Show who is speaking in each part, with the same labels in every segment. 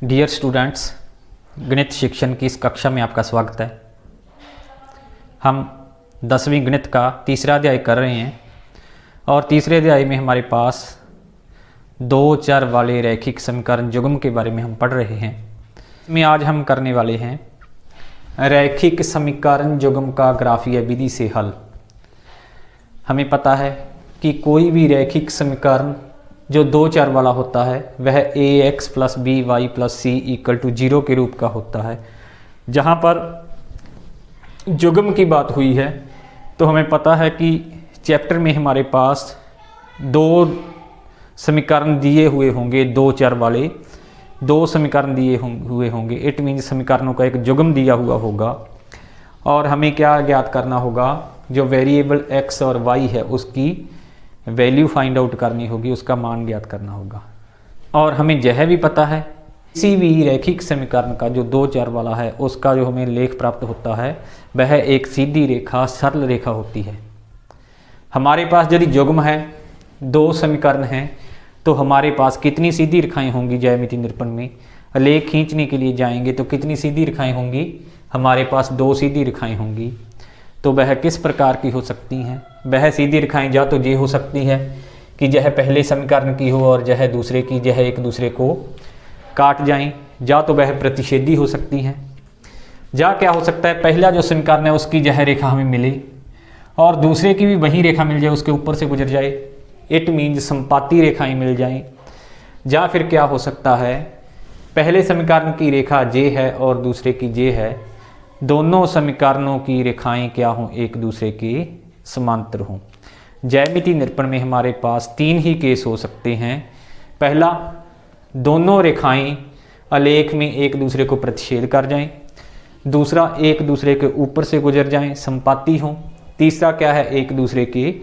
Speaker 1: Dear students, गणित शिक्षण की इस कक्षा में आपका स्वागत है। हम 10वीं गणित का तीसरा अध्याय कर रहे हैं और तीसरे अध्याय में हमारे पास दो चर वाले रैखिक समीकरण युग्म के बारे में हम पढ़ रहे हैं। इसमें आज हम करने वाले हैं रैखिक समीकरण युग्म का ग्राफीय विधि से हल। हमें पता है कि कोई भी रैखिक समीकरण जो दो चर वाला होता है वह ax plus b y plus c equal to 0 के रूप का होता है। जहाँ पर युग्म की बात हुई है तो हमें पता है कि चैप्टर में हमारे पास दो समीकरण दिए हुए होंगे, दो चर वाले दो समीकरण दिए हुए होंगे। इट मीन्स समीकरणों का एक युग्म दिया हुआ होगा और हमें क्या ज्ञात करना होगा, जो वेरिएबल x और y है उसकी वैल्यू फाइंड आउट करनी होगी, उसका मान ज्ञात करना होगा। और हमें यह भी पता है किसी भी रैखिक समीकरण का जो दो चर वाला है उसका जो हमें लेख प्राप्त होता है वह एक सीधी रेखा, सरल रेखा होती है। हमारे पास यदि युग्म है, दो समीकरण हैं, तो हमारे पास कितनी सीधी रेखाएं होंगी ज्यामिति निरूपण में? लेख खींचने के लिए जाएंगे तो कितनी सीधी रेखाएं होंगी? हमारे पास दो सीधी रेखाएं होंगी। तो वह किस प्रकार की हो सकती हैं? वह सीधी रेखाएं या तो ये हो सकती है कि यह पहले समीकरण की हो और यह दूसरे की, यह एक दूसरे को काट जाएं, या तो वह प्रतिच्छेदी हो सकती हैं। या क्या हो सकता है, पहला जो समीकरण है उसकी यह रेखा हमें मिले और दूसरे की भी वही रेखा मिल जाए, उसके ऊपर से गुजर जाए। इट मीन्स संपाती रेखाएं मिल जाएं। या फिर क्या हो सकता है, पहले समीकरण की रेखा जे है और दूसरे की जे है, दोनों समीकरणों की रेखाएं क्या हों, एक दूसरे के समांतर हों। ज्यामिति निरूपण में हमारे पास तीन ही केस हो सकते हैं। पहला, दोनों रेखाएं आलेख में एक दूसरे को प्रतिच्छेद कर जाएं। दूसरा, एक दूसरे के ऊपर से गुजर जाएं, संपाती हों। तीसरा क्या है, एक दूसरे के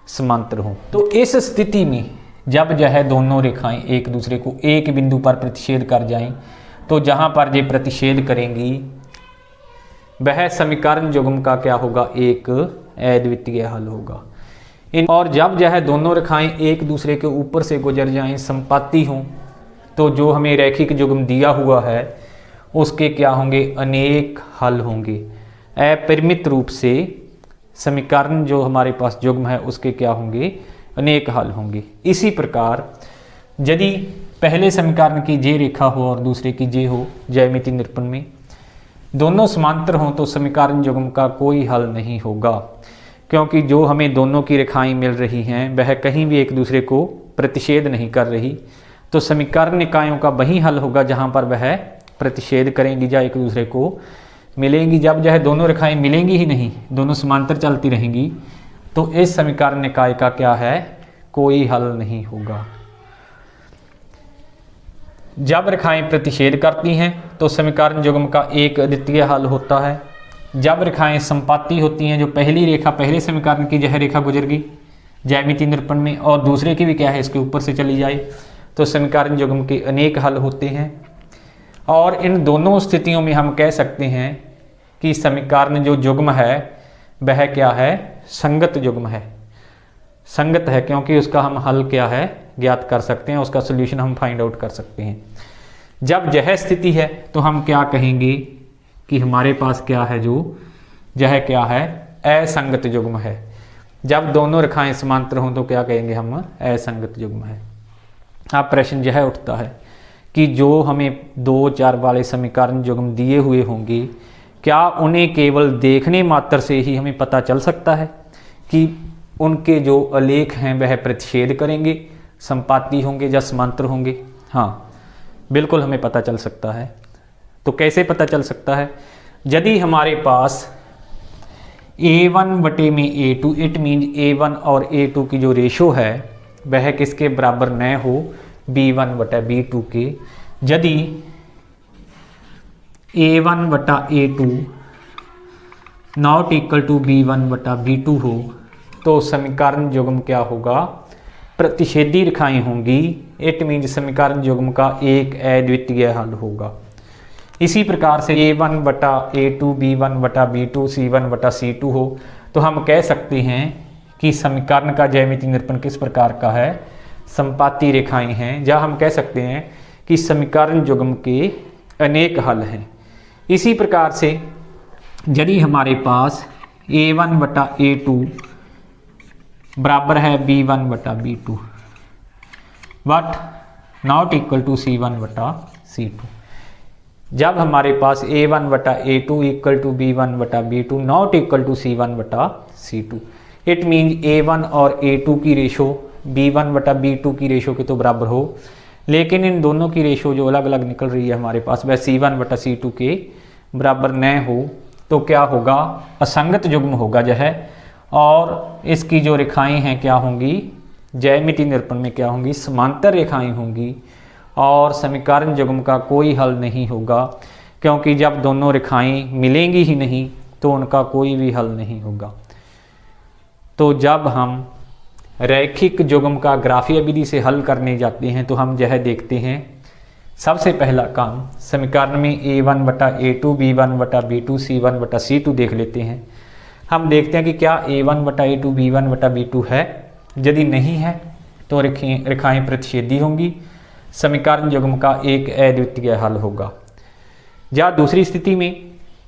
Speaker 1: समांतर हों। तो इस स्थिति में जब यह दोनों रेखाएं एक दूसरे को एक बिंदु पर प्रतिच्छेद कर जाएं तो जहां पर ये प्रतिच्छेद करेंगी वह समीकरण युग्म का क्या होगा, एक अद्वितीय हल होगा। और जब यह दोनों रेखाएं एक दूसरे के ऊपर से गुजर जाएं, संपाती हों, तो जो हमें रैखिक युग्म दिया हुआ है उसके क्या होंगे, अनेक हल होंगे। अपरिमित रूप से समीकरण जो हमारे पास युग्म है उसके क्या होंगे, अनेक हल होंगे। इसी प्रकार यदि पहले समीकरण की जे रेखा हो और दूसरे की जे हो, ज्यामिति निरूपण में दोनों समांतर हों तो समीकरण युग्म का कोई हल नहीं होगा, क्योंकि जो हमें दोनों की रेखाएं मिल रही हैं वह कहीं भी एक दूसरे को प्रतिच्छेद नहीं कर रही। तो समीकरण निकायों का वही हल होगा जहां पर वह प्रतिच्छेद करेंगी या एक दूसरे को मिलेंगी। जब यह दोनों रेखाएं मिलेंगी ही नहीं, दोनों समांतर चलती रहेंगी, तो इस समीकरण निकाय का क्या है, कोई हल नहीं होगा। जब रेखाएं प्रतिच्छेद करती हैं तो समीकरण युग्म का एक अद्वितीय हल होता है। जब रेखाएं संपाती होती हैं, जो पहली रेखा पहले समीकरण की यह रेखा गुजर गई ज्यामिति निरूपण में और दूसरे की भी क्या है इसके ऊपर से चली जाए, तो समीकरण युग्म के अनेक हल होते हैं। और इन दोनों स्थितियों में हम कह सकते हैं कि समीकरण जो युग्म है वह क्या है, संगत युग्म है। संगत है क्योंकि उसका हम हल क्या है, ज्ञात कर सकते हैं, उसका सोल्यूशन हम फाइंड आउट कर सकते हैं। जब यह स्थिति है तो हम क्या कहेंगे कि हमारे पास क्या है, जो यह क्या है, असंगत युग्म है। जब दोनों रेखाएं समांतर हों तो क्या कहेंगे हम, असंगत युग्म है। अब प्रश्न यह उठता है कि जो हमें दो चर वाले समीकरण युग्म दिए हुए होंगे, क्या उन्हें केवल देखने मात्र से ही हमें पता चल सकता है कि उनके जो आलेख हैं वह प्रतिच्छेद करेंगे, संपाती होंगे या समांतर होंगे? हाँ, बिल्कुल हमें पता चल सकता है। तो कैसे पता चल सकता है? यदि हमारे पास a1 बटे में a2, इट मीन a1 और a2 की जो रेशो है वह किसके बराबर न हो, b1 बटा b2 के। यदि a1 बटा a2 not equal to b1 बटा b2 हो तो समीकरण युग्म क्या होगा, प्रतिच्छेदी रेखाएं होंगी। इट मीन समीकरण युग्म का एक अद्वितीय हल होगा। इसी प्रकार से a1 बटा a2, b1 बटा b2, c1 बटा c2 हो तो हम कह सकते हैं कि समीकरण का ज्यामिति निरूपण किस प्रकार का है, संपाती रेखाएं हैं। या हम कह सकते हैं कि समीकरण युग्म के अनेक हल हैं। इसी प्रकार से यदि हमारे पास a1 बटा a2 बराबर है b1 बटा b2 but not equal to c1 बटा c2, जब हमारे पास a1 बटा a2 इक्वल टू b1 बटा b2 not equal to c1 बटा c2, इट मीन्स a1 और a2 की रेशो b1 बटा b2 की रेशो के तो बराबर हो, लेकिन इन दोनों की रेशो जो अलग अलग निकल रही है हमारे पास वह c1 बटा c2 के बराबर न हो, तो क्या होगा, असंगत युग्म होगा यह, और इसकी जो रेखाएं हैं क्या होंगी, ज्यामिति निरूपण में क्या होंगी, समांतर रेखाएं होंगी, और समीकरण युग्म का कोई हल नहीं होगा, क्योंकि जब दोनों रेखाएं मिलेंगी ही नहीं तो उनका कोई भी हल नहीं होगा। तो जब हम रैखिक युग्म का ग्राफीय विधि से हल करने जाते हैं तो हम यह देखते हैं, सबसे पहला काम समीकरण में a1 बटा a2 b1 बटा b2 c1 बटा c2 देख लेते हैं। हम देखते हैं कि क्या a1 बटा a2 b1 बटा b2 है, यदि नहीं है तो रेखाएं प्रतिच्छेदी होंगी, समीकरण युग्म का एक अद्वितीय हल होगा। या दूसरी स्थिति में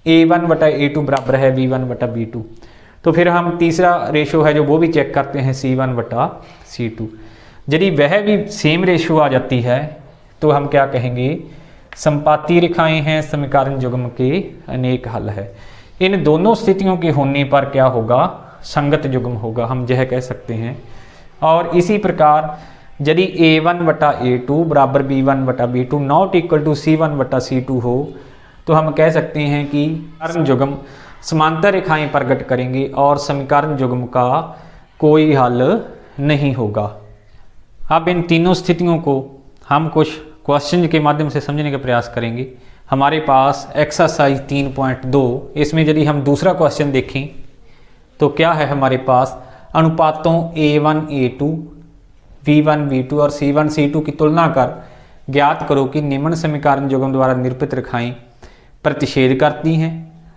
Speaker 1: a1 बटा a2 बराबर है b1 बटा b2, तो फिर हम तीसरा रेशो है जो वो भी चेक करते हैं c1 बटा c2। यदि वह भी सेम रेशो आ जाती है तो हम क्या कहेंगे, संपाती रेखाएं हैं, समीकरण युग्म के अनेक हल है। इन दोनों स्थितियों के होने पर क्या होगा, संगत युग्म होगा, हम यह कह सकते हैं। और इसी प्रकार यदि a1 बटा a2 बराबर b1 बटा b2 not equal to c1 बटा c2 हो, तो हम कह सकते हैं कि समीकरण युग्म समांतर रेखाएं प्रकट करेंगे और समीकरण युग्म का कोई हल नहीं होगा। अब इन तीनों स्थितियों को हम कुछ क्वेश्चन के माध्यम से समझने का प्रयास करेंगे। हमारे पास एक्सरसाइज 3.2, इसमें यदि हम दूसरा क्वेश्चन देखें तो क्या है हमारे पास, अनुपातों a1 a2 b1 b2 और c1 c2 की तुलना कर ज्ञात करो कि निम्न समीकरण युग्म द्वारा निरूपित रेखाएं प्रतिच्छेद करती हैं,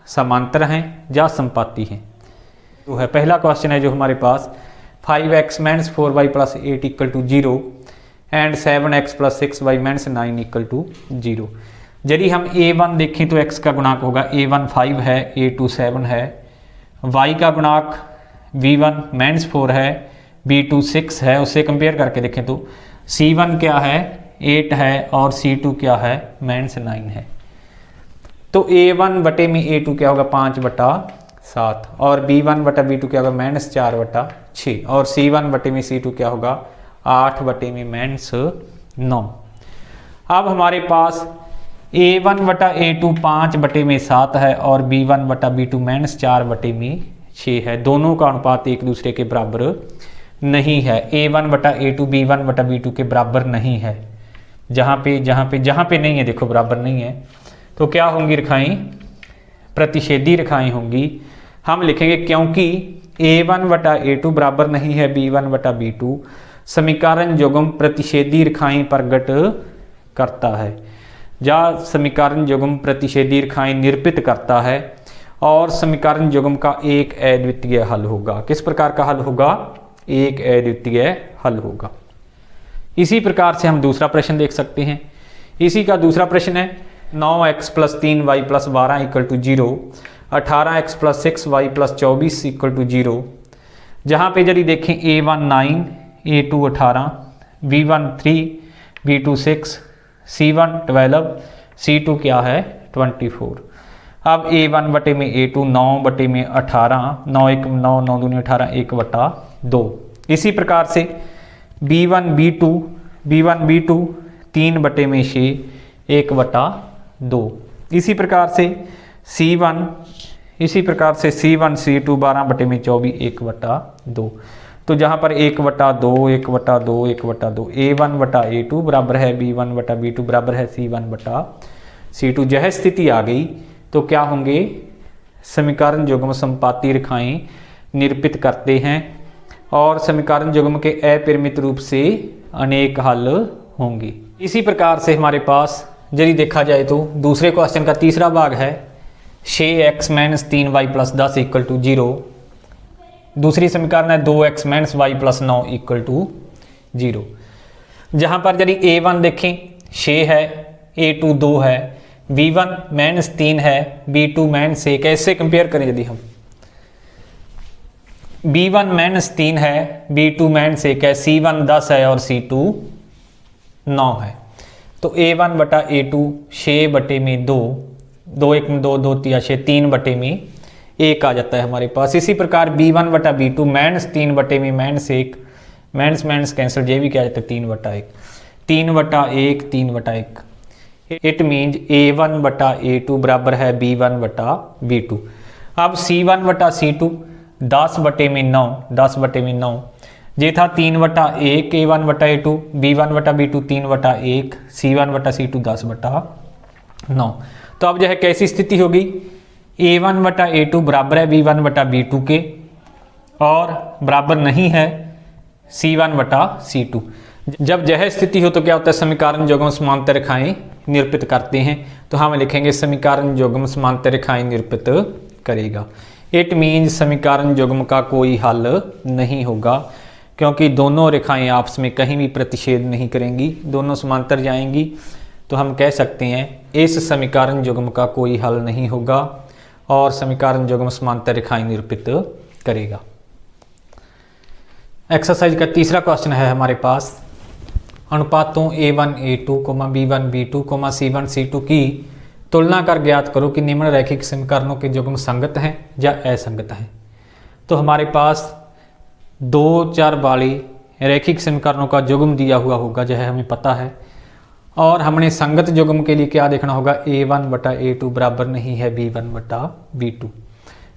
Speaker 1: समांतर हैं या संपाती हैं। तो है पहला क्वेश्चन है जो हमारे पास 5x - 4y + 8 = 0 and 7x + 6y - 9 = 0। यदि हम a1 देखें तो x का गुणांक होगा, a1 5 है, a2 7 है, y का गुणांक b1 - 4 है, b2 6 है, उससे कंपेयर करके देखें तो c1 क्या है 8 है और c2 क्या है -9 है। तो a1 बटे में a2 क्या होगा 5/7 और b1 बटा b2 क्या होगा -4/6 और c1 बटे में c2 क्या होगा 8 बटे में -9। अब हमारे पास a1 बटा a2 5 बटे में 7 है और b1 बटा b2 -4 बटे में 6 है। दोनों का अनुपात एक दूसरे के बराबर नहीं है। a1 बटा a2 b1 बटा b2 के बराबर नहीं है। जहाँ पे नहीं है, देखो बराबर नहीं है, तो क्या होंगी रेखाएं, प्रतिच्छेदी रेखाएं होंगी। हम लिखेंगे क्योंकि a1 बटा a2 बराबर नहीं है b1 बटा b2, समीकरण युग्म प्रतिच्छेदी रेखाएं प्रकट करता है या समीकरण युग्म प्रतिच्छेदी रेखाएं निरूपित करता है और समीकरण युग्म का एक अद्वितीय हल होगा। किस प्रकार का हल होगा, एक अद्वितीय हल होगा। इसी प्रकार से हम दूसरा प्रश्न देख सकते हैं। इसी का दूसरा प्रश्न है 9x + 3y + 12 = 0, 18x + 6y + 24 = 0। जहाँ पे यदि देखें a1 9, a2 18, b1 3, b2 6, c1 12, c2 क्या है 24। अब a1 बटे में a2 9 बटे में 18, 9 1 9 9 दूनी 18 1/2। इसी प्रकार से b1 b2 3 बटे में 6 1/2। इसी प्रकार से c1 c2 12 बटे में 24 1/2। तो जहाँ पर 1/2 1/2 1/2 a1 बटा a2 बराबर है b1 बटा b2 बराबर है c1 बटा c2। यह स्थिति आ गई तो क्या होंगे, समीकरण युग्म संपाती रेखाएं निरूपित करते हैं और समीकरण युग्म के अपरिमित रूप से अनेक हल होंगे। इसी प्रकार से हमारे पास यदि देखा जाए तो दूसरे क्वेश्चन का तीसरा भाग है 6x - 3y + 10 = 0। दूसरी समीकरण है 2x - y + 9 = 0। जहाँ पर यदि a1 देखें 6 है, A2 2 है, B1 -3 है, B2 -1। ऐसे कंपेयर करें यदि हम, B1 -3 है, B2 -1 है, C1 10 है और C2 9 है। तो A1 बटा A2 6 बटे में 2, 2 1 में 2, 2 3 6, 3 बटे में 1 आ जाता है हमारे पास। इसी प्रकार B1 बटा B2 -3 बटे में -1, माइनस कैंसिल, ये भी क्या आ जाता है 3 बटा 1, 3 बटा 1, 3 बटा 1। इट मीन्स A1 बटा A2 बराबर है B1 बटा B2। अब C1 बटा C2 10 बटे में 9, 10 बटे में 9, ये था 3 बटा 1 A1 बटा A2, B1 बटा B2 3 बटा 1, C1 बटा C2 10 बटा 9। तो अब जो है कैसी स्थिति होगी, A1 बटा A2 बराबर है B1 बटा B2 के और बराबर नहीं है C1 बटा C2। जब यह स्थिति हो तो क्या होता है, समीकरण युग्म समांतर रेखाएं निरूपित करते हैं। तो हम लिखेंगे समीकरण युग्म समांतर रेखाएं निरूपित करेगा। इट मीन्स समीकरण युग्म का कोई हल नहीं होगा, क्योंकि दोनों रेखाएं आपस में कहीं भी प्रतिच्छेद नहीं करेंगी, दोनों समांतर जाएंगी। तो हम कह सकते हैं इस समीकरण युग्म का कोई हल नहीं होगा और समीकरण युग्म समांतर रेखाएं निरूपित करेगा। एक्सरसाइज का तीसरा क्वेश्चन है हमारे पास, अनुपातों A1 A2, B1 B2, C1 C2 की तुलना कर ज्ञात करो कि निम्न रैखिक समीकरणों के युग्म संगत हैं या असंगत हैं। तो हमारे पास 2 चर वाली रैखिक समीकरणों का युग्म दिया हुआ होगा, जो है हमें पता है, और हमने संगत युग्म के लिए क्या देखना होगा, A1 बटा A2 बराबर नहीं है B1 बटा B2।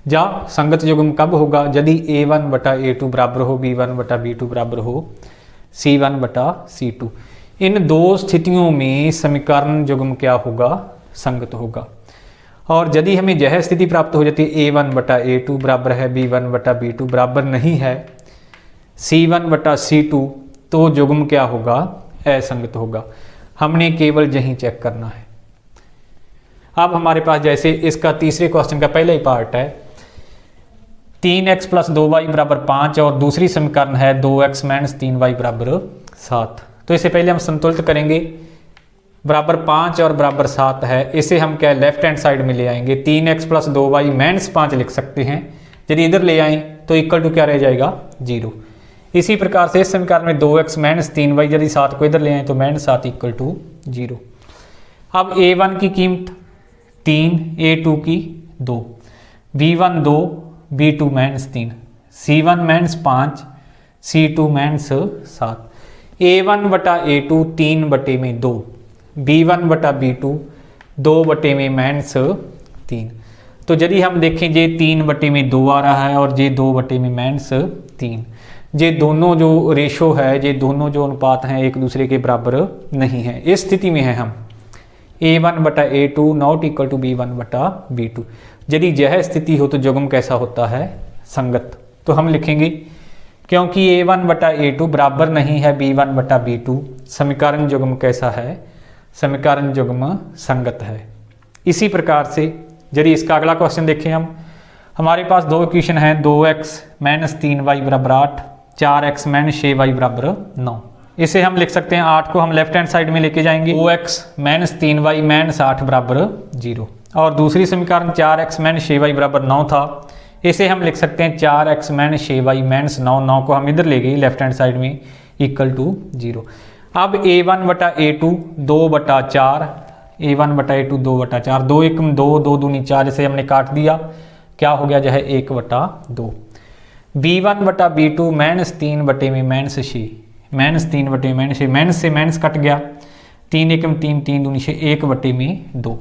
Speaker 1: या संगत युग्म कब होगा, यदि A1 बटा A2 बराबर हो B1 बटा B2 बराबर हो C1 बटा C2। इन दो स्थितियों में समीकरण युग्म क्या होगा, संगत होगा। और यदि हमें यह स्थिति प्राप्त हो जाती है A1 बटा A2 बराबर है B1 बटा B2 बराबर नहीं है C1 बटा C2, तो युग्म क्या होगा, असंगत होगा। हमने केवल यही चेक करना है। अब हमारे पास जैसे इसका तीसरे क्वेश्चन का पहला ही पार्ट है, 3x + 2y बराबर 5 और दूसरी समीकरण है 2x - 3y बराबर 7। तो इसे पहले हम संतुलित करेंगे, बराबर 5 और बराबर 7 है, इसे हम क्या लेफ्ट हैंड साइड में ले आएंगे, 3x + 2y - 5 लिख सकते हैं। यदि इधर ले आएँ तो इक्वल टू क्या रह जाएगा, 0। इसी प्रकार से इस समीकरण में 2x - 3y, यदि 7 को इधर ले आएँ तो -7 इक्वल टू 0। अब A1 की कीमत 3, A2 की 2, B1 2, B2 -3, C1 -5, C2 -7। A1 बटा A2 3 बटे में 2, B1 बटा B2 2 बटे में -3। तो यदि हम देखें ये 3 बटे में 2 आ रहा है और ये 2 बटे में -3, ये दोनों जो रेशो है, ये दोनों जो अनुपात हैं एक दूसरे के बराबर नहीं है। इस स्थिति में है हम A1 बटा A2 not equal to B1 बटा B2। यदि यह स्थिति हो तो युग्म कैसा होता है, संगत। तो हम लिखेंगे क्योंकि A1 बटा A2 बराबर नहीं है B1 बटा B2, समीकरण युग्म कैसा है, समीकरण युग्म संगत है। इसी प्रकार से यदि इसका अगला क्वेश्चन देखें हम, हमारे पास दो इक्वेशन है, 2x - 3y बराबर 8, 4x - 6y बराबर 9। इसे हम लिख सकते हैं, 8 को हम लेफ्ट हैंड साइड में लेके जाएंगे, 2x - 3y - 8 बराबर 0। और दूसरी समीकरण 4x - 6y बराबर 9 था, इसे हम लिख सकते हैं 4x - 6y - 9, 9 को हम इधर ले गए लेफ्ट हैंड साइड में, इक्वल टू 0। अब A1 बटा A2 2 बटा 4, A1 बटा A2 2 बटा 4, 2 1 2, 2 दूनी 4, इसे हमने काट दिया, क्या हो गया जो है 1 बटा 2। B1 बटा B2 -3 बटे में -6, -3 बटे में -6, माइनस से माइनस कट गया, 3 1 3, 3 दूनी 6, 1 बटे में 2।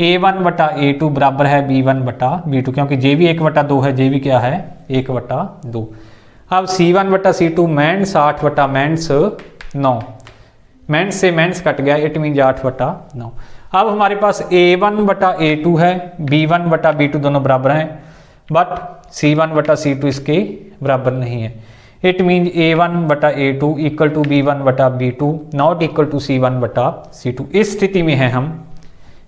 Speaker 1: A1 बटा A2 बराबर है B1 बटा B2, क्योंकि जे भी 1 बटा 2 है, जे भी क्या है 1 बटा 2। अब C1 बटा C2 -8 बटा -9, माइनस से माइनस कट गया, इट मीन 8 बटा 9। अब हमारे पास A1 बटा A2 है, B1 बटा B2 दोनों बराबर हैं, बट C1 बटा C2 इसके बराबर नहीं है। इट मीन A1 बटा A2 इक्वल टू B1 बटा B2 not equal to C1 बटा C2। इस स्थिति में है हम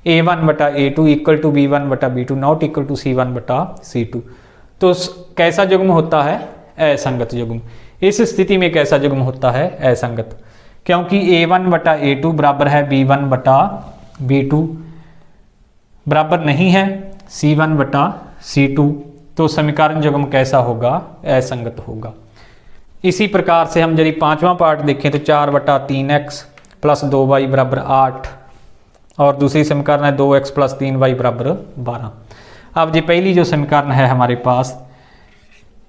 Speaker 1: A1 बटा A2 इक्वल टू B1 बटा B2 not equal to C1 बटा C2। तो कैसा युग्म होता है, असंगत युग्म। इस स्थिति में कैसा युग्म होता है, असंगत। क्योंकि a1 बटा a2 बराबर है b1 बटा b2 बराबर नहीं है c1 बटा c2, तो समीकरण युग्म कैसा होगा? असंगत होगा। इसी प्रकार से हम यदि पांचवा पार्ट देखें तो 4 बटा 3x प्लस 2y बराबर 8 और दूसरी समीकरण है 2x प्लस 3y बराबर 12। अब ये पहली जो समीकरण है हमारे पास,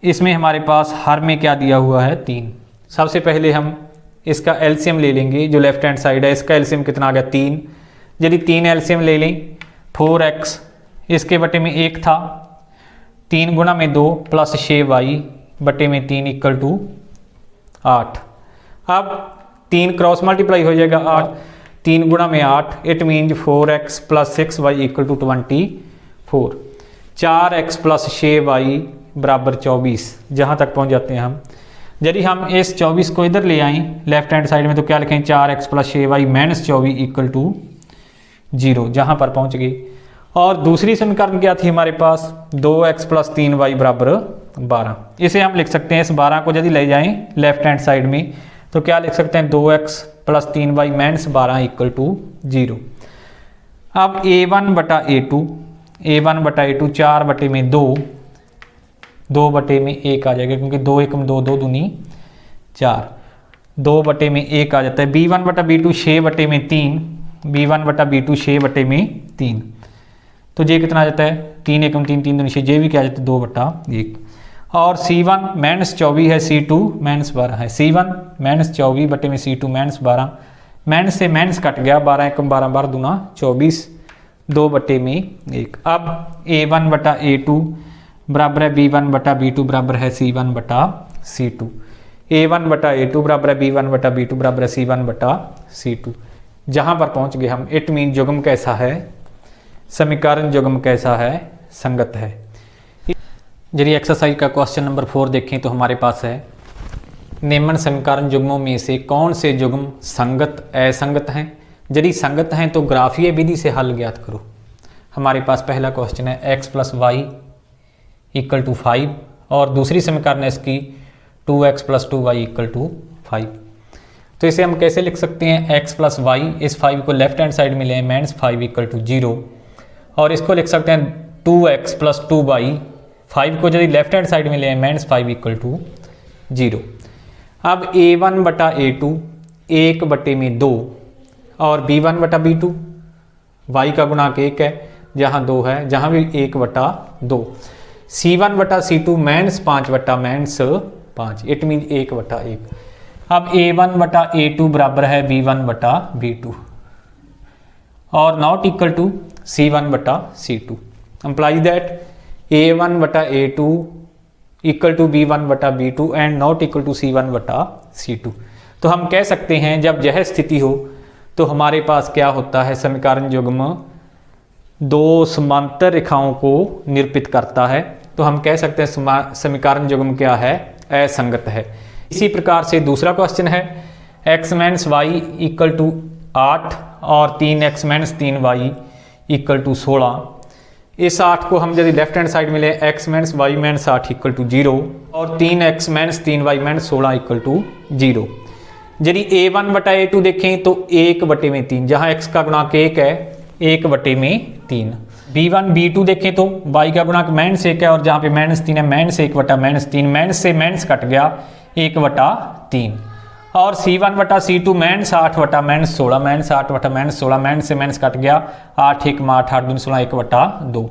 Speaker 1: इसमें हमारे पास हर में क्या दिया हुआ है? 3। सबसे पहले हम इसका एलसीएम ले लेंगे। जो लेफ्ट हैंड साइड है इसका एलसीएम कितना आ गया? 3। यदि 3 एलसीएम ले लें, 4x इसके बटे में 1 था, 3 गुणा में 2 प्लस 6y बटे में 3 इक्वल टू 8। अब 3 क्रॉस मल्टीप्लाई हो जाएगा 8, 3 गुणा में 8, it means 4x plus 6y equal to 24। 4x plus 6y बराबर 24, जहाँ तक पहुँच जाते हैं हम। यदि हम इस 24 को इधर ले आएँ लेफ्ट हैंड साइड में तो क्या लिखें? 4x plus 6y minus 24 equal to 0, जहाँ पर पहुँच गई। और दूसरी समीकरण क्या थी हमारे पास? 2x प्लस 3y बराबर 12। इसे हम लिख सकते हैं, इस 12 को यदि ले जाएं लेफ्ट हैंड साइड में तो क्या लिख सकते हैं? 2x plus 3y minus 12 equal to 0। अब a1 बटा a2 4 बटे में 2, 2 बटे में 1 आ जाएगा, क्योंकि 2 एकम 2, 2 दूनी 4, 2 बटे में 1 आ जाता है। b1 बटा b2 6 बटे में 3, b1 बटा b2 6 बटे में 3, तो ये कितना आ जाता है? 3 एकम 3, 3 दूनी 6, ये भी क्या आ जाता है? 2 बटा 1। और c1 माइनस 24 है, c2 माइनस 12 है। c1 माइनस 24 बटे में c2 माइनस 12, माइनस से माइनस कट गया, 12 एकम 12, 12 दूना 24, 2 बटे में 1। अब a1 बटा a2 बराबर है b1 बटा b2 बराबर है c1 बटा c2। a1 बटा a2 बराबर है b1 बटा b2 बराबर है c1 बटा c2, जहाँ पर पहुँच गए हम। इट मीन युग्म कैसा है? समीकरण युग्म कैसा है? संगत है। यदि एक्सरसाइज का क्वेश्चन नंबर 4 देखें तो हमारे पास है, निम्न समीकरण युग्मों में से कौन से युग्म संगत असंगत हैं? यदि संगत हैं तो ग्राफीय विधि से हल ज्ञात करो। हमारे पास पहला क्वेश्चन है x plus y equal to 5 और दूसरी समीकरण है इसकी 2x plus 2y equal to 5। तो इसे हम कैसे लिख सकते हैं? x प्लस वाई, इस 5 को लेफ्ट हैंड साइड में लें, माइनस 5 इक्वल टू 0, और इसको लिख सकते हैं 2x प्लस 2y, 5 को यदि लेफ्ट हैंड साइड में लें, माइनस 5 इक्वल टू 0। अब a1 बटा a2 1 बटे में 2 और b1 बटा b2, y का गुणांक 1 है, जहाँ 2 है, जहाँ भी 1 बटा 2। c1 बटा c2 माइनस 5 बटा माइनस 5, इट मीन 1 बटा 1। अब a1 बटा a2 बराबर है b1 बटा b2 और नॉट इक्वल टू c1 बटा c2, एम्प्लाइज दैट a1 बटा a2 इक्वल टू b1 बटा b2 and not equal to c1 बटा c2। तो हम कह सकते हैं जब यह स्थिति हो तो हमारे पास क्या होता है? समीकरण युग्म दो समांतर रेखाओं को निरूपित करता है, तो हम कह सकते हैं समीकरण युग्म क्या है? असंगत है। इसी प्रकार से दूसरा क्वेश्चन है x minus y equal to 8 और 3x minus 3y equal to 16। इस 8 को हम यदि लेफ्ट हैंड साइड में ले, x minus y minus 8 equal to 0 और 3x minus 3y minus 16 equal to 0। यदि a1 बटा a2 देखें तो 1 बटे में 3, जहाँ x का गुणांक 1 है, 1 बटे में 3। b1 b2 देखें तो y का गुणांक माइनस 1 है और जहाँ पे माइनस 3 है, माइनस 1 बटा माइनस 3, माइनस से माइनस कट गया, 1 बटा 3। और c1 बटा c2 माइनस 8 बटा माइनस 16, माइनस 8 बटा माइनस 16, माइनस से माइनस कट गया, 8 1 में 8, 8 दूनी 16, 1 बटा 2।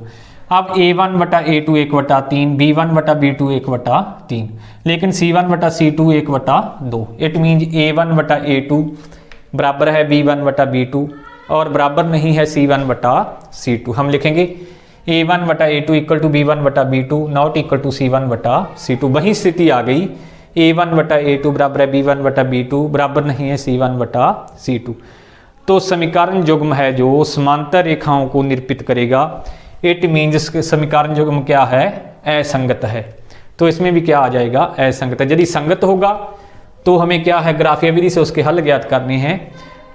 Speaker 1: अब a1 बटा a2 1 बटा 3, b1 बटा b2 1 बटा 3, लेकिन c1 बटा c2 1 बटा 2। इट मीन्स a1 बटा a2 बराबर है b1 बटा b2 और बराबर नहीं है c1 बटा c2। हम लिखेंगे a1 बटा a2 इक्वल टू b1 बटा b2 not equal to c1 बटा c2। वही स्थिति आ गई, a1 बटा a2 बराबर है b1 बटा b2 बराबर नहीं है c1 बटा c2। तो समीकरण युग्म है जो समांतर रेखाओं को निरूपित करेगा। इट मीन्स समीकरण युग्म क्या है? असंगत है। तो इसमें भी क्या आ जाएगा? असंगत है। यदि संगत होगा तो हमें क्या है? ग्राफीय विधि से उसके हल ज्ञात करने हैं।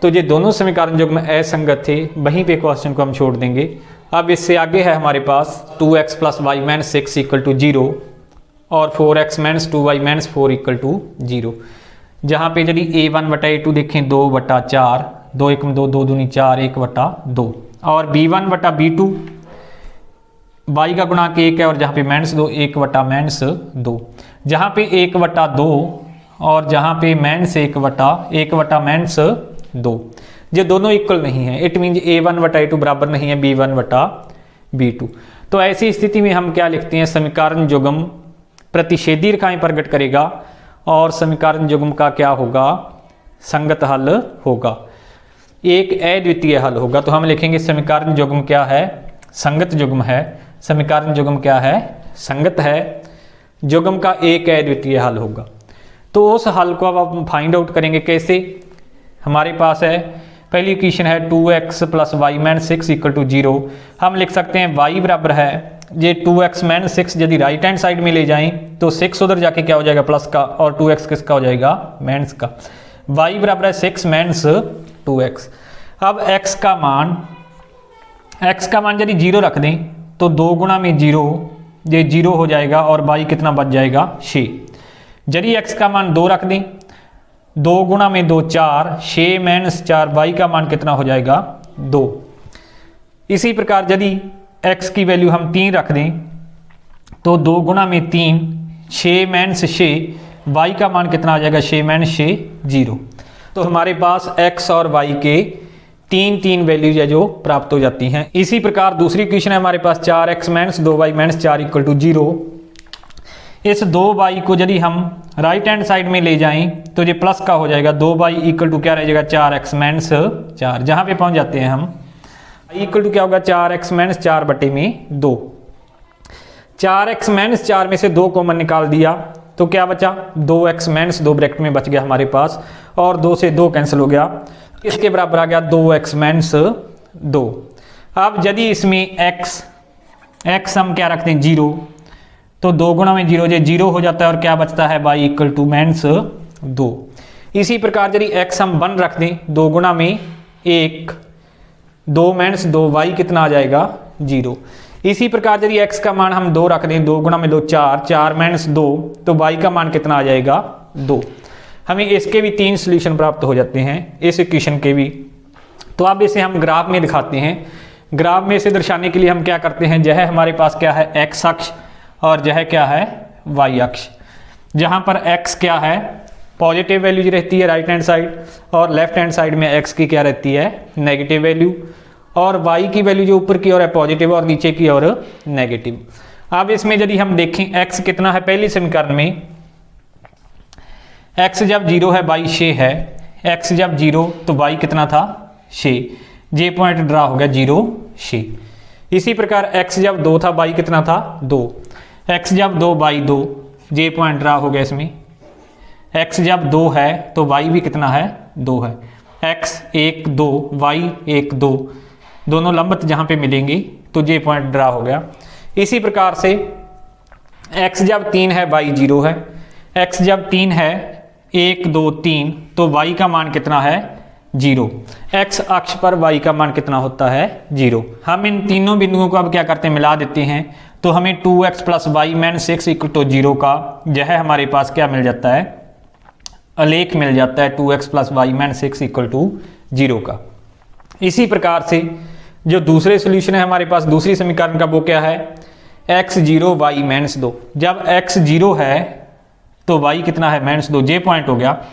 Speaker 1: तो ये दोनों समीकरण युग्म असंगत थे, वहीं पे क्वेश्चन को हम छोड़ देंगे। अब इससे आगे है हमारे पास 2x plus y minus 6 equal to 0 और 4x minus 2y minus 4 equal to 0। जहाँ पे यदि A1/A2 देखें 2/4, 2 1 में 2, 2 दूनी 4, 1/2, और B1/B2 y का गुणांक 1 है और जहाँ पे -2 1/-2, जहाँ पे 1/2 और जहाँ पे -1/-2 ये दोनों इक्वल नहीं है। इट मीन A1/A2 बराबर नहीं है B1/B2। तो ऐसी स्थिति में हम क्या लिखते हैं, समीकरण युग्म प्रतिषेधी रेखाएं प्रकट करेगा और समीकरण युग्म का क्या होगा, संगत हल होगा, एक अद्वितीय हल होगा। तो हम लिखेंगे समीकरण युग्म क्या है, संगत युग्म है। समीकरण युग्म क्या है, संगत है। युग्म का एक अद्वितीय हल होगा। तो उस हल को अब हम फाइंड आउट करेंगे कैसे। हमारे पास है पहली इक्वेशन है 2x + y - 6 = 0। हम लिख सकते हैं y बराबर है ये 2x - 6 यदि राइट हैंड साइड में ले जाएं तो 6 उधर जाके क्या हो जाएगा, प्लस का, और 2x किसका हो जाएगा, माइनस का। y बराबर है 6 - 2x। अब x का मान यदि 0 रख दें तो 2 गुणा में 0, ये 0 हो जाएगा और y कितना बच जाएगा, 6। यदि x का मान 2 रख दें, 2 गुणा में 2 4, 6 - 4, y का मान कितना हो जाएगा, 2। इसी प्रकार यदि x की वैल्यू हम 3 रख दें तो 2 गुणा में 3, 6 - 6, y का मान कितना आ जाएगा, 6 - 6 0। तो हमारे पास x और y के 3 वैल्यूज है जो प्राप्त हो जाती हैं। इसी प्रकार दूसरी इक्वेशन है हमारे पास 4x - 2y - 4 = 0। इस 2y को यदि हम राइट हैंड साइड में ले जाएं तो ये प्लस का हो जाएगा, 2y = क्या रह जाएगा, 4x - 4। जहाँ पे पहुँच जाते हैं हम, y क्या होगा, 4x - 4/2। 4x - 4 में से 2 कॉमन निकाल दिया तो क्या बचा, 2x - 2 ब्रैकेट में बच गया हमारे पास, और 2 से 2 कैंसिल हो गया, इसके बराबर आ गया 2x - 2। अब यदि इसमें x हम क्या रखते हैं, 0, तो 2 गुणा में 0, ये 0 हो जाता है और क्या बचता है, y = -2। इसी प्रकार यदि x हम 1 रख दें, 2 गुणा में 1, 2 - 2, y कितना आ जाएगा, 0। इसी प्रकार यदि x का मान हम 2 रख दें, 2 गुणा में 2 4, 4 - 2, तो y का मान कितना आ जाएगा, 2। हमें इसके भी 3 सॉल्यूशन प्राप्त हो जाते हैं, इस इक्वेशन के भी। तो अब इसे हम ग्राफ में दिखाते हैं। ग्राफ में इसे दर्शाने के लिए हम क्या करते हैं, यह हमारे पास क्या है, x अक्ष, और यह क्या है, y अक्ष। जहाँ पर x क्या है, पॉजिटिव वैल्यू रहती है राइट हैंड साइड, और लेफ्ट हैंड साइड में x की क्या रहती है, नेगेटिव वैल्यू, और y की वैल्यू जो ऊपर की ओर है पॉजिटिव और नीचे की ओर नेगेटिव। अब इसमें यदि हम देखें x कितना है, पहली समीकरण में x जब 0 है, y 6 है। x जब 0 तो y कितना था, 6, जे पॉइंट ड्रा हो गया 0 6। इसी प्रकार x जब 2 था, y कितना था, 2। x जब 2, y 2, जे पॉइंट ड्रा हो गया इसमें। x जब 2 है तो y भी कितना है, 2 है। x 1 2, y 1 2, दोनों लंबत जहाँ पे मिलेंगी तो जे पॉइंट ड्रा हो गया। इसी प्रकार से x जब 3 है, y 0 है। x जब 3 है, 1 2 3, तो y का मान कितना है, 0। x अक्ष पर y का मान कितना होता है, 0। हम इन तीनों बिंदुओं को अब क्या करते हैं, मिला देते हैं, तो हमें 2x + y - 6 = 0 का यह हमारे पास क्या मिल जाता है, आलेख मिल जाता है, 2x + y - 6 = 0 का। इसी प्रकार से जो दूसरे सोल्यूशन है हमारे पास, दूसरी समीकरण का, वो क्या है, x 0 y - 2। जब x 0 है तो y कितना है, -2, जे पॉइंट हो गया।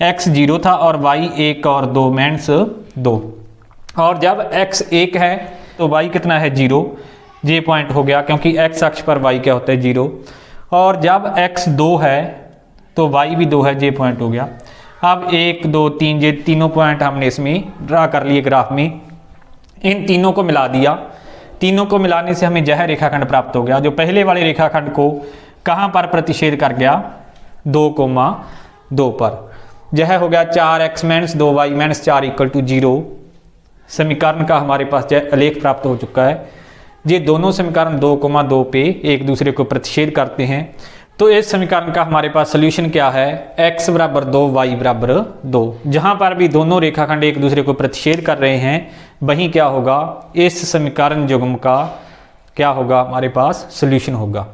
Speaker 1: x 0 था और y 1 और 2 -2, और जब x 1 है तो y कितना है, 0, जे पॉइंट हो गया, क्योंकि x अक्ष पर y क्या होता है, 0। और जब x 2 है तो y भी 2 है, जे पॉइंट हो गया। अब 1 2 3, ये तीनों पॉइंट हमने इसमें ड्रा कर लिए ग्राफ में। इन तीनों को मिला दिया, तीनों को मिलाने से हमें यह रेखाखंड प्राप्त हो गया, जो पहले वाले रेखाखंड को कहाँ पर प्रतिच्छेद कर गया, 2,2 पर। यह हो गया 4x - 2y - 4 = 0। समीकरण का हमारे पास यह आलेख प्राप्त हो चुका है। ये दोनों समीकरण 2,2 पे एक दूसरे को प्रतिच्छेद करते हैं। तो इस समीकरण का हमारे पास सोल्यूशन क्या है, x = 2 y = 2। जहाँ पर भी दोनों रेखाखंड एक दूसरे को प्रतिच्छेद कर रहे हैं, वहीं क्या होगा, इस समीकरण युग्म का क्या होगा, हमारे पास सोल्यूशन होगा।